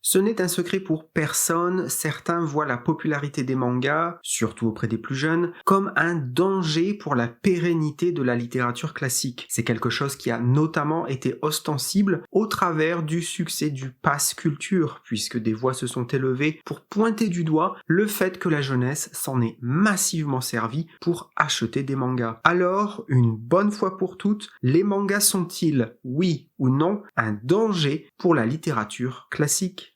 Ce n'est un secret pour personne, certains voient la popularité des mangas, surtout auprès des plus jeunes, comme un danger pour la pérennité de la littérature classique. C'est quelque chose qui a notamment été ostensible au travers du succès du pass culture, puisque des voix se sont élevées pour pointer du doigt le fait que la jeunesse s'en est massivement servie pour acheter des mangas. Alors, une bonne fois pour toutes, les mangas sont-ils, oui ou non, un danger pour la littérature classique ?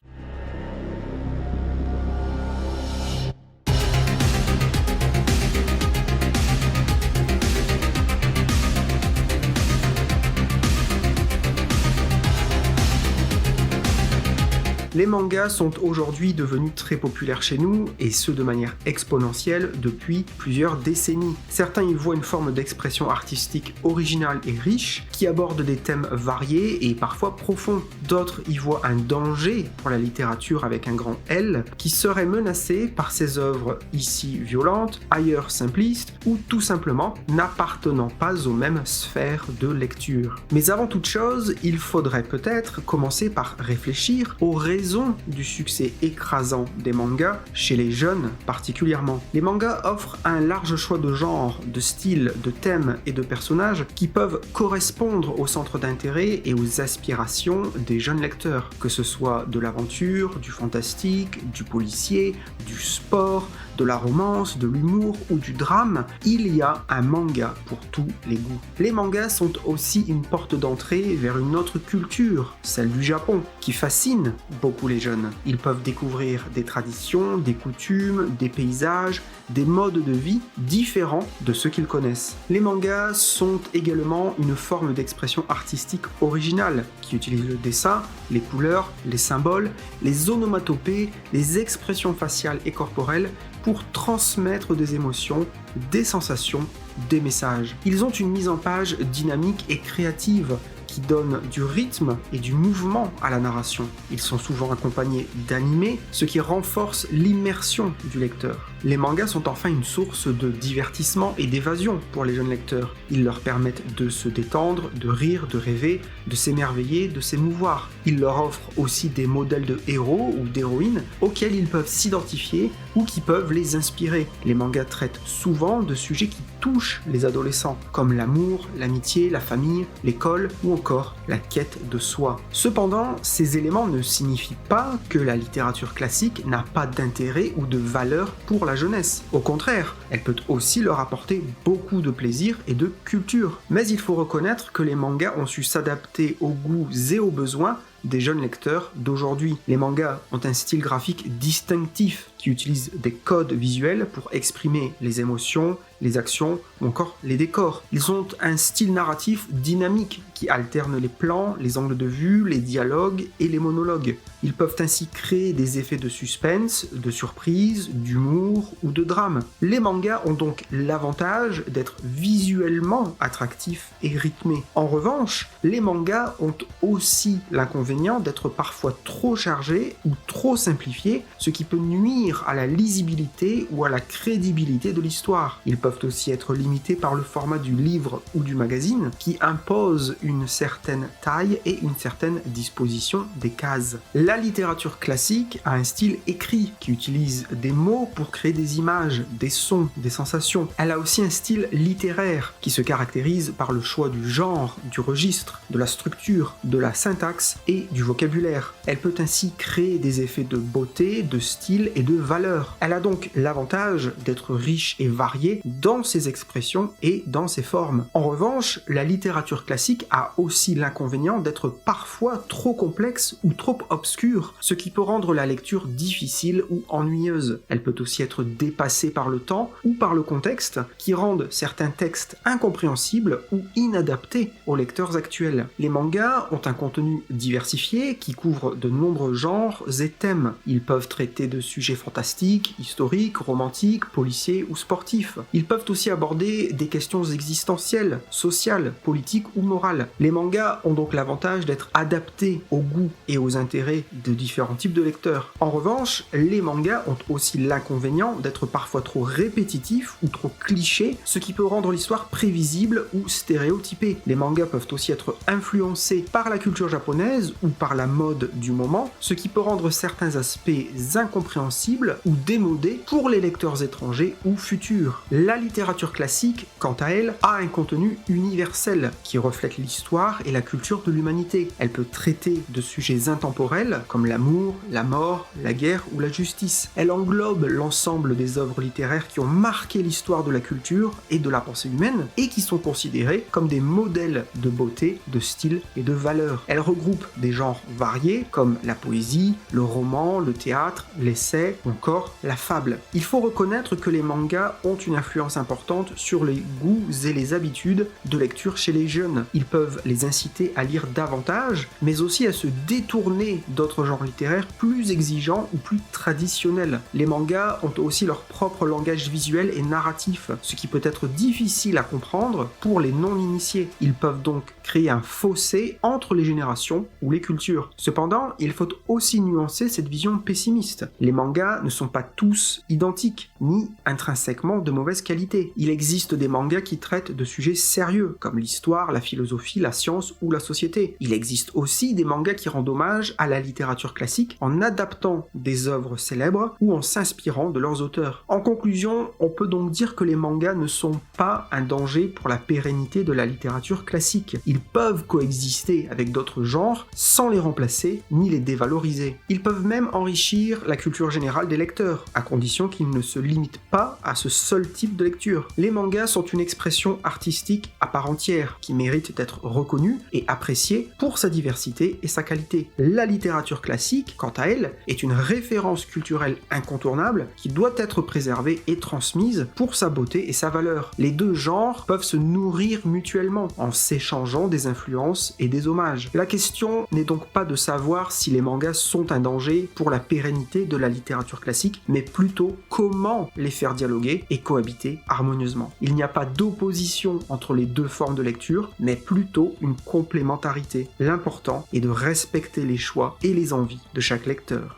Les mangas sont aujourd'hui devenus très populaires chez nous, et ce de manière exponentielle depuis plusieurs décennies. Certains y voient une forme d'expression artistique originale et riche, qui aborde des thèmes variés et parfois profonds. D'autres y voient un danger pour la littérature avec un grand L, qui serait menacé par ces œuvres ici violentes, ailleurs simplistes, ou tout simplement n'appartenant pas aux mêmes sphères de lecture. Mais avant toute chose, il faudrait peut-être commencer par réfléchir aux raisons du succès écrasant des mangas, chez les jeunes particulièrement. Les mangas offrent un large choix de genres, de styles, de thèmes et de personnages qui peuvent correspondre aux centres d'intérêt et aux aspirations des jeunes lecteurs, que ce soit de l'aventure, du fantastique, du policier, du sport, de la romance, de l'humour ou du drame, il y a un manga pour tous les goûts. Les mangas sont aussi une porte d'entrée vers une autre culture, celle du Japon, qui fascine beaucoup les jeunes. Ils peuvent découvrir des traditions, des coutumes, des paysages, des modes de vie différents de ceux qu'ils connaissent. Les mangas sont également une forme d'expression artistique originale, qui utilise le dessin, les couleurs, les symboles, les onomatopées, les expressions faciales et corporelles pour transmettre des émotions, des sensations, des messages. Ils ont une mise en page dynamique et créative qui donne du rythme et du mouvement à la narration. Ils sont souvent accompagnés d'animés, ce qui renforce l'immersion du lecteur. Les mangas sont enfin une source de divertissement et d'évasion pour les jeunes lecteurs. Ils leur permettent de se détendre, de rire, de rêver, de s'émerveiller, de s'émouvoir. Ils leur offrent aussi des modèles de héros ou d'héroïnes auxquels ils peuvent s'identifier ou qui peuvent les inspirer. Les mangas traitent souvent de sujets qui touchent les adolescents, comme l'amour, l'amitié, la famille, l'école ou encore la quête de soi. Cependant, ces éléments ne signifient pas que la littérature classique n'a pas d'intérêt ou de valeur pour la jeunesse. Au contraire, elle peut aussi leur apporter beaucoup de plaisir et de culture. Mais il faut reconnaître que les mangas ont su s'adapter aux goûts et aux besoins des jeunes lecteurs d'aujourd'hui. Les mangas ont un style graphique distinctif qui utilise des codes visuels pour exprimer les émotions, les actions ou encore les décors. Ils ont un style narratif dynamique qui alterne les plans, les angles de vue, les dialogues et les monologues. Ils peuvent ainsi créer des effets de suspense, de surprise, d'humour ou de drame. Les mangas ont donc l'avantage d'être visuellement attractifs et rythmés. En revanche, les mangas ont aussi l'inconvénient d'être parfois trop chargés ou trop simplifiés, ce qui peut nuire à la lisibilité ou à la crédibilité de l'histoire. Ils peuvent aussi être limités par le format du livre ou du magazine qui impose une certaine taille et une certaine disposition des cases. La littérature classique a un style écrit qui utilise des mots pour créer des images, des sons, des sensations. Elle a aussi un style littéraire qui se caractérise par le choix du genre, du registre, de la structure, de la syntaxe et du vocabulaire. Elle peut ainsi créer des effets de beauté, de style et de valeur. Elle a donc l'avantage d'être riche et variée dans ses expressions et dans ses formes. En revanche, la littérature classique a aussi l'inconvénient d'être parfois trop complexe ou trop obscure, ce qui peut rendre la lecture difficile ou ennuyeuse. Elle peut aussi être dépassée par le temps ou par le contexte, qui rendent certains textes incompréhensibles ou inadaptés aux lecteurs actuels. Les mangas ont un contenu diversifié qui couvre de nombreux genres et thèmes. Ils peuvent traiter de sujets fantastiques, historiques, romantiques, policiers ou sportifs. Ils peuvent aussi aborder des questions existentielles, sociales, politiques ou morales. Les mangas ont donc l'avantage d'être adaptés aux goûts et aux intérêts de différents types de lecteurs. En revanche, les mangas ont aussi l'inconvénient d'être parfois trop répétitifs ou trop clichés, ce qui peut rendre l'histoire prévisible ou stéréotypée. Les mangas peuvent aussi être influencés par la culture japonaise ou par la mode du moment, ce qui peut rendre certains aspects incompréhensibles ou démodés pour les lecteurs étrangers ou futurs. La littérature classique, quant à elle, a un contenu universel qui reflète l'histoire et la culture de l'humanité. Elle peut traiter de sujets intemporels comme l'amour, la mort, la guerre ou la justice. Elle englobe l'ensemble des œuvres littéraires qui ont marqué l'histoire de la culture et de la pensée humaine et qui sont considérées comme des modèles de beauté, de style et de valeur. Elle regroupe des genres variés comme la poésie, le roman, le théâtre, l'essai ou encore la fable. Il faut reconnaître que les mangas ont une influence importante sur les goûts et les habitudes de lecture chez les jeunes. Ils peuvent les inciter à lire davantage, mais aussi à se détourner d'autres genres littéraires plus exigeants ou plus traditionnels. Les mangas ont aussi leur propre langage visuel et narratif, ce qui peut être difficile à comprendre pour les non-initiés. Ils peuvent donc créer un fossé entre les générations ou les cultures. Cependant, il faut aussi nuancer cette vision pessimiste. Les mangas ne sont pas tous identiques, ni intrinsèquement de mauvaise qualité. Il existe des mangas qui traitent de sujets sérieux, comme l'histoire, la philosophie, la science ou la société. Il existe aussi des mangas qui rendent hommage à la littérature classique en adaptant des œuvres célèbres ou en s'inspirant de leurs auteurs. En conclusion, on peut donc dire que les mangas ne sont pas un danger pour la pérennité de la littérature classique. Ils peuvent coexister avec d'autres genres sans les remplacer ni les dévaloriser. Ils peuvent même enrichir la culture générale des lecteurs, à condition qu'ils ne se limitent pas à ce seul type de lecture. Les mangas sont une expression artistique à part entière qui mérite d'être reconnue et appréciée pour sa diversité et sa qualité. La littérature classique, quant à elle, est une référence culturelle incontournable qui doit être préservée et transmise pour sa beauté et sa valeur. Les deux genres peuvent se nourrir mutuellement en s'échangeant des influences et des hommages. La question n'est donc pas de savoir si les mangas sont un danger pour la pérennité de la littérature classique, mais plutôt comment les faire dialoguer et cohabiter harmonieusement. Il n'y a pas d'opposition entre les deux formes de lecture, mais plutôt une complémentarité. L'important est de respecter les choix et les envies de chaque lecteur.